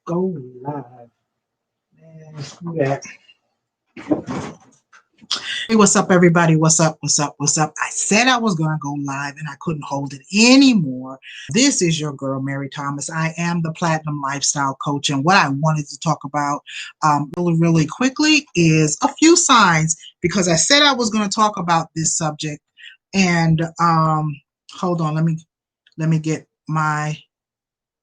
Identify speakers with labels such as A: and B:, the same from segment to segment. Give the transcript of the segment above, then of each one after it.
A: Go live. Man, screw that. Hey, what's up, everybody? What's up? What's up? What's up? I said I was going to go live and I couldn't hold it anymore. This is your girl, Mary Thomas. I am the Platinum Lifestyle Coach. And what I wanted to talk about really quickly is a few signs because I said I was going to talk about this subject. And hold on, let me get my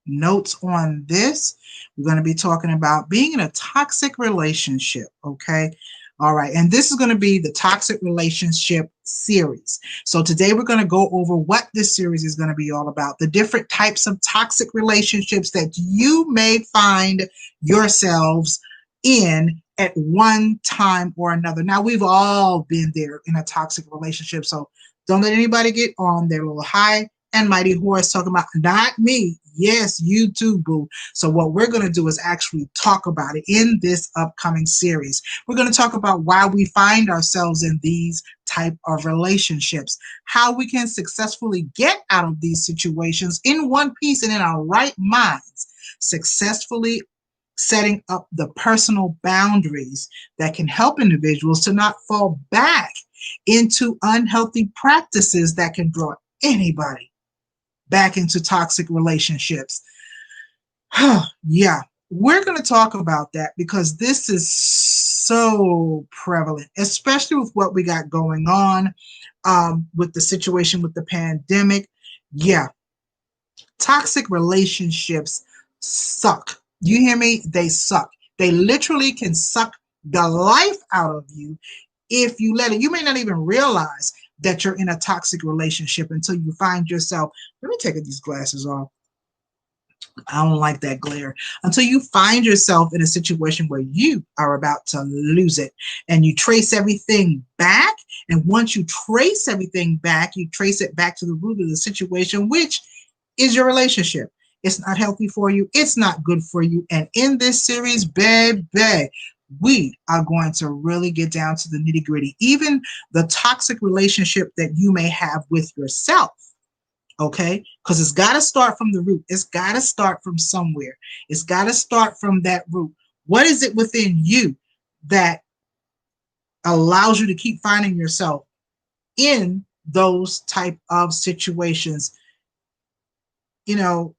A: notes on this. We're going to be talking about being in a toxic relationship, okay? All right, and this is going to be the toxic relationship series. So today we're going to go over what this series is going to be all about, the different types of toxic relationships that you may find yourselves in at one time or another. Now, we've all been there in a toxic relationship, so don't let anybody get on their little high and mighty horse talking about not me. Yes, you too, boo. So what we're going to do is actually talk about it in this upcoming series. We're going to talk about why we find ourselves in these type of relationships, how we can successfully get out of these situations in one piece and in our right minds, successfully setting up the personal boundaries that can help individuals to not fall back into unhealthy practices that can draw anybody back into toxic relationships. Yeah, we're going to talk about that because this is so prevalent, especially with what we got going on with the situation with the pandemic. Yeah, toxic relationships suck. You hear me? They suck. They literally can suck the life out of you if you let it. You may not even realize that you're in a toxic relationship until you find yourself. Let me take these glasses off. I don't like that glare. Until you find yourself in a situation where you are about to lose it and you trace everything back. And once you trace everything back, you trace it back to the root of the situation, which is your relationship. It's not healthy for you. It's not good for you. And in this series, baby, we are going to really get down to the nitty gritty, even the toxic relationship that you may have with yourself. Okay, because it's got to start from the root. It's got to start from somewhere. It's got to start from that root. What is it within you that allows you to keep finding yourself in those type of situations? You know,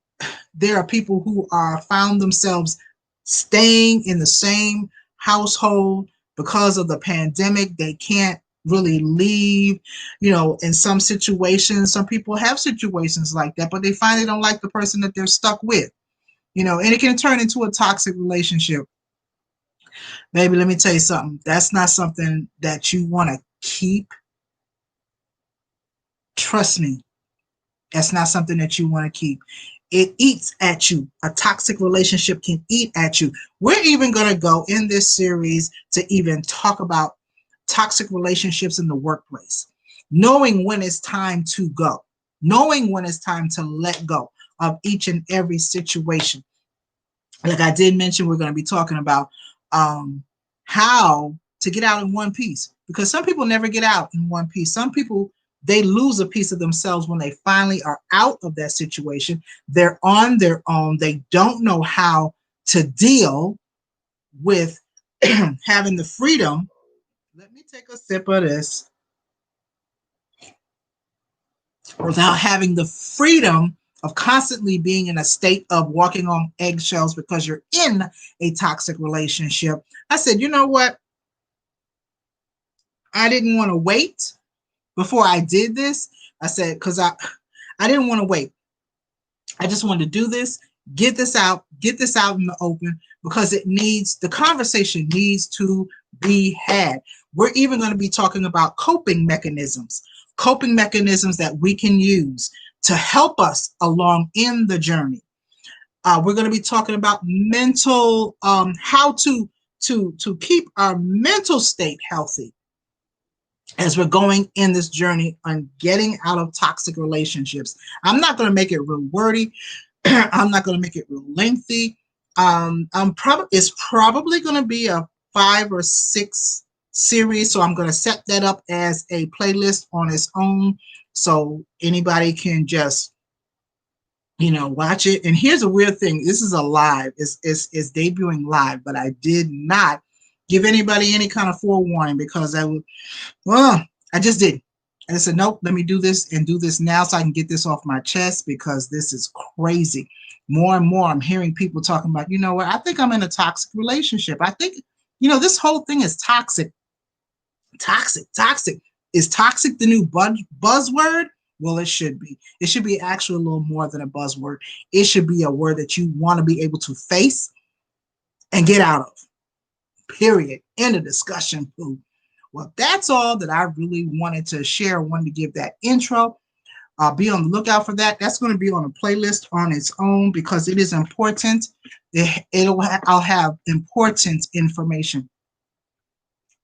A: there are people who are found themselves staying in the same household because of the pandemic. They can't really leave. In some situations, some people have situations like that, but they find they don't like the person that they're stuck with. And it can turn into a toxic relationship. Baby, let me tell you something. That's not something that you want to keep. Trust me. That's not something that you want to keep. It eats at you. A toxic relationship can eat at you. We're even going to go in this series to even talk about toxic relationships in the workplace, knowing when it's time to go, knowing when it's time to let go of each and every situation. Like I did mention, we're going to be talking about how to get out in one piece, because some people never get out in one piece. Some people, they lose a piece of themselves when they finally are out of that situation. They're on their own. They don't know how to deal with having the freedom. Let me take a sip of this. Without having the freedom of constantly being in a state of walking on eggshells because you're in a toxic relationship. I said, you know what? I didn't want to wait before I did this. I said, because I didn't want to wait. I just wanted to do this, get this out in the open, because the conversation needs to be had. We're even going to be talking about coping mechanisms that we can use to help us along in the journey. We're going to be talking about mental, how to keep our mental state healthy as we're going in this journey on getting out of toxic relationships. I'm not going to make it real wordy. I'm not going to make it real lengthy. It's probably going to be a 5 or 6 series, so I'm going to set that up as a playlist on its own, so anybody can just Watch it. And here's a weird thing. This is a live. It's debuting live, but I did not give anybody any kind of forewarning because well, I just did. And I said, nope, let me do this and do this now so I can get this off my chest because this is crazy. More and more, I'm hearing people talking about, you know what? I think I'm in a toxic relationship. I think, this whole thing is toxic. Toxic, toxic. Is toxic the new buzzword? Well, it should be. It should be actually a little more than a buzzword. It should be a word that you want to be able to face and get out of. Period. End of discussion. Pooh. Well, that's all that I really wanted to share. I wanted to give that intro. Be on the lookout for that. That's going to be on a playlist on its own because it is important. I'll have important information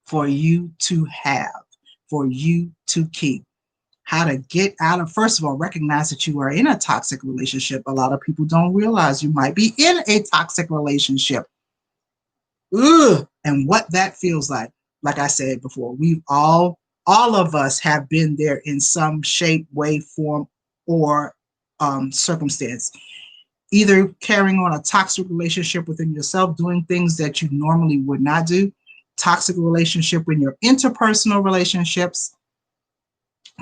A: for you to have, for you to keep. How to get out of, first of all, recognize that you are in a toxic relationship. A lot of people don't realize you might be in a toxic relationship. Ugh, and what that feels like. Like I said before, we've all of us have been there in some shape, way, form, or circumstance. Either carrying on a toxic relationship within yourself, doing things that you normally would not do, toxic relationship in your interpersonal relationships,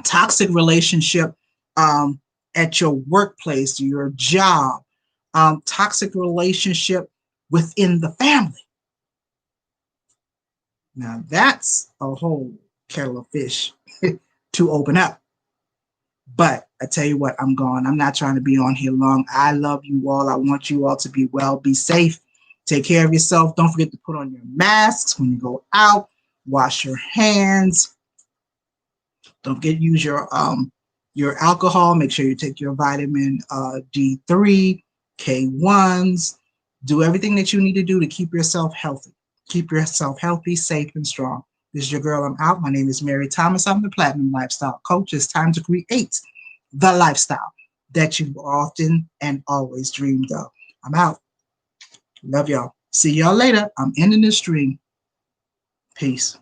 A: toxic relationship at your workplace, your job, toxic relationship within the family. Now that's a whole kettle of fish to open up. But I tell you what, I'm gone. I'm not trying to be on here long. I love you all. I want you all to be well, be safe, take care of yourself. Don't forget to put on your masks when you go out, wash your hands. Don't forget to use your alcohol. Make sure you take your vitamin D3, K1s. Do everything that you need to do to keep yourself healthy. Keep yourself healthy, safe, and strong. This is your girl. I'm out. My name is Mary Thomas. I'm the Platinum Lifestyle Coach. It's time to create the lifestyle that you've often and always dreamed of. I'm out. Love y'all. See y'all later. I'm ending this stream. Peace.